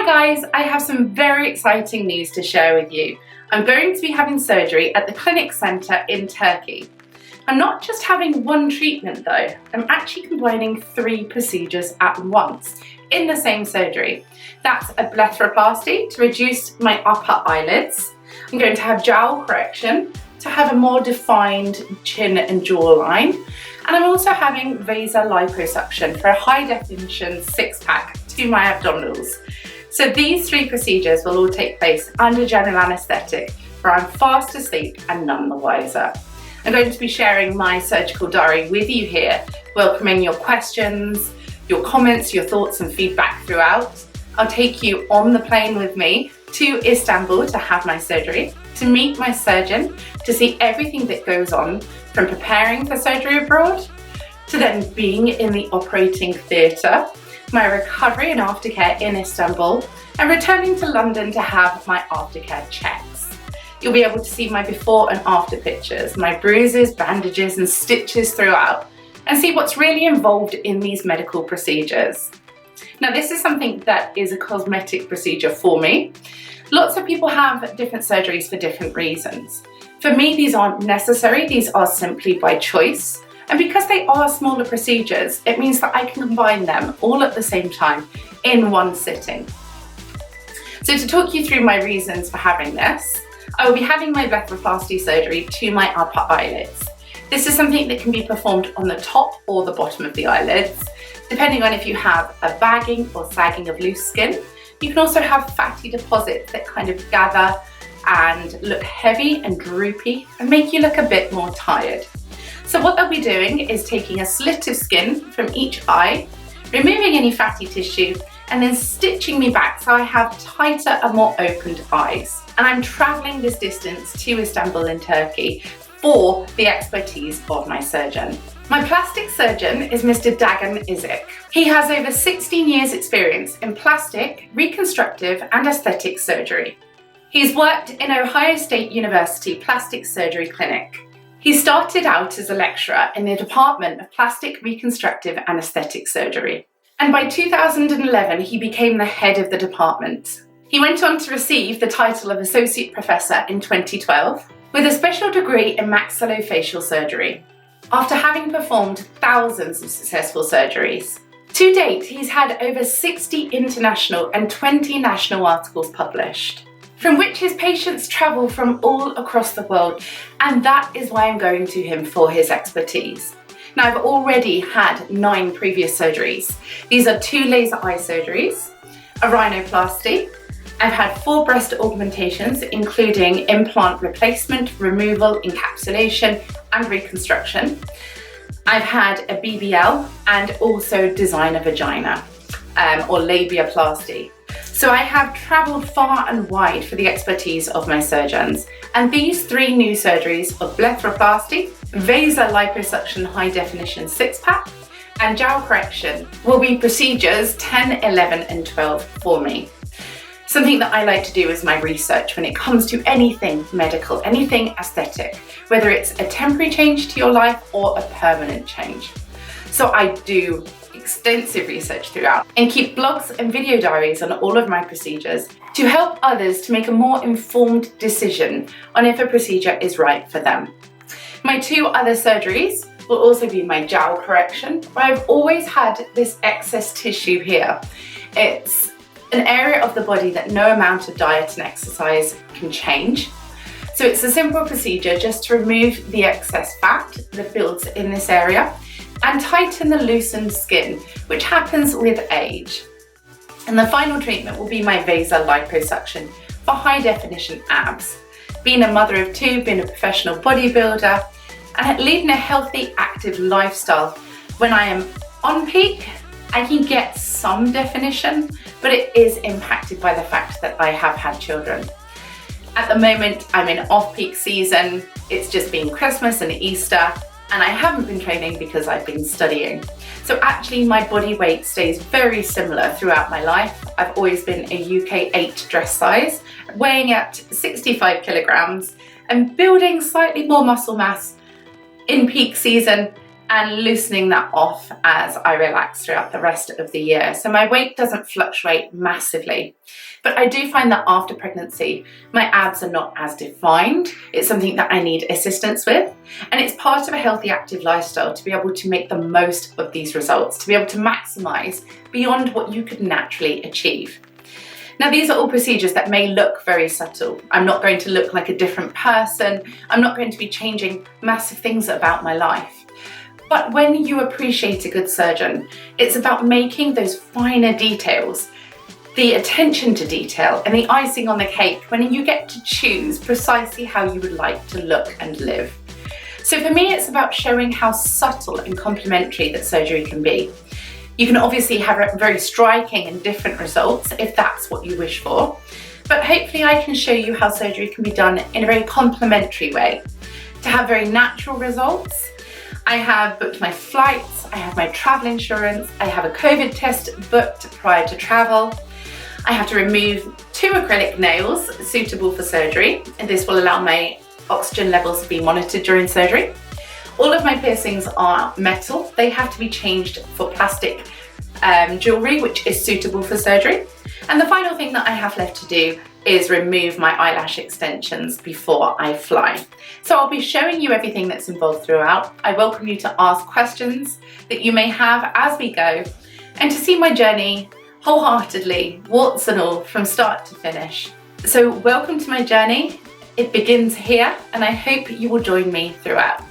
guys, I have some very exciting news to share with you. I'm going to be having surgery at the clinic centre in Turkey. I'm not just having one treatment though, I'm actually combining 3 procedures at once in the same surgery. That's a blepharoplasty to reduce my upper eyelids. I'm going to have jowl correction to have a more defined chin and jawline. And I'm also having vaser liposuction for a high definition 6-pack to my abdominals. So these 3 procedures will all take place under general anaesthetic, where I'm fast asleep and none the wiser. I'm going to be sharing my surgical diary with you here, welcoming your questions, your comments, your thoughts and feedback throughout. I'll take you on the plane with me to Istanbul to have my surgery, to meet my surgeon, to see everything that goes on from preparing for surgery abroad, to then being in the operating theatre, my recovery and aftercare in Istanbul, and returning to London to have my aftercare checks. You'll be able to see my before and after pictures, my bruises, bandages and stitches throughout, and see what's really involved in these medical procedures. Now, this is something that is a cosmetic procedure for me. Lots of people have different surgeries for different reasons. For me, these aren't necessary, these are simply by choice. And because they are smaller procedures, it means that I can combine them all at the same time in one sitting. So to talk you through my reasons for having this, I will be having my blepharoplasty surgery to my upper eyelids. This is something that can be performed on the top or the bottom of the eyelids, depending on if you have a bagging or sagging of loose skin. You can also have fatty deposits that kind of gather and look heavy and droopy and make you look a bit more tired. So what they'll be doing is taking a slit of skin from each eye, removing any fatty tissue, and then stitching me back so I have tighter and more opened eyes. And I'm travelling this distance to Istanbul in Turkey for the expertise of my surgeon. My plastic surgeon is Mr. Dagan Izik. He has over 16 years experience in plastic, reconstructive and aesthetic surgery. He's worked in Ohio State University Plastic Surgery Clinic. He started out as a lecturer in the Department of Plastic, Reconstructive and Aesthetic Surgery. And by 2011, he became the head of the department. He went on to receive the title of Associate Professor in 2012 with a special degree in maxillofacial surgery, after having performed thousands of successful surgeries. To date, he's had over 60 international and 20 national articles published, from which his patients travel from all across the world, and that is why I'm going to him for his expertise. Now, I've already had 9 previous surgeries. These are 2 laser eye surgeries, a rhinoplasty. I've had 4 breast augmentations, including implant replacement, removal, encapsulation, and reconstruction. I've had a BBL and also design a vagina, or labiaplasty. So I have travelled far and wide for the expertise of my surgeons, and these 3 new surgeries of blepharoplasty, vaser liposuction high definition 6-pack, and jowl correction will be procedures 10, 11 and 12 for me. Something that I like to do is my research when it comes to anything medical, anything aesthetic, whether it's a temporary change to your life or a permanent change. So I do extensive research throughout and keep blogs and video diaries on all of my procedures to help others to make a more informed decision on if a procedure is right for them. My 2 other surgeries will also be my jowl correction, where I've always had this excess tissue here. It's an area of the body that no amount of diet and exercise can change. So it's a simple procedure just to remove the excess fat that builds in this area and tighten the loosened skin, which happens with age. And the final treatment will be my vaser liposuction for high definition abs. Being a mother of 2, being a professional bodybuilder, and leading a healthy, active lifestyle, when I am on peak, I can get some definition, but it is impacted by the fact that I have had children. At the moment, I'm in off-peak season. It's just been Christmas and Easter, and I haven't been training because I've been studying. So actually my body weight stays very similar throughout my life. I've always been a UK 8 dress size, weighing at 65 kilograms and building slightly more muscle mass in peak season and loosening that off as I relax throughout the rest of the year. So my weight doesn't fluctuate massively. But I do find that after pregnancy, my abs are not as defined. It's something that I need assistance with. And it's part of a healthy, active lifestyle to be able to make the most of these results, to be able to maximize beyond what you could naturally achieve. Now, these are all procedures that may look very subtle. I'm not going to look like a different person. I'm not going to be changing massive things about my life. But when you appreciate a good surgeon, it's about making those finer details, the attention to detail and the icing on the cake when you get to choose precisely how you would like to look and live. So for me, it's about showing how subtle and complementary that surgery can be. You can obviously have very striking and different results if that's what you wish for, but hopefully I can show you how surgery can be done in a very complementary way to have very natural results. I have booked my flights, I have my travel insurance, I have a COVID test booked prior to travel. I have to remove 2 acrylic nails suitable for surgery, and this will allow my oxygen levels to be monitored during surgery. All of my piercings are metal. They have to be changed for plastic jewellery, which is suitable for surgery. And the final thing that I have left to do is remove my eyelash extensions before I fly. So I'll be showing you everything that's involved throughout. I welcome you to ask questions that you may have as we go, and to see my journey wholeheartedly, warts and all, from start to finish. So welcome to my journey. It begins here, and I hope you will join me throughout.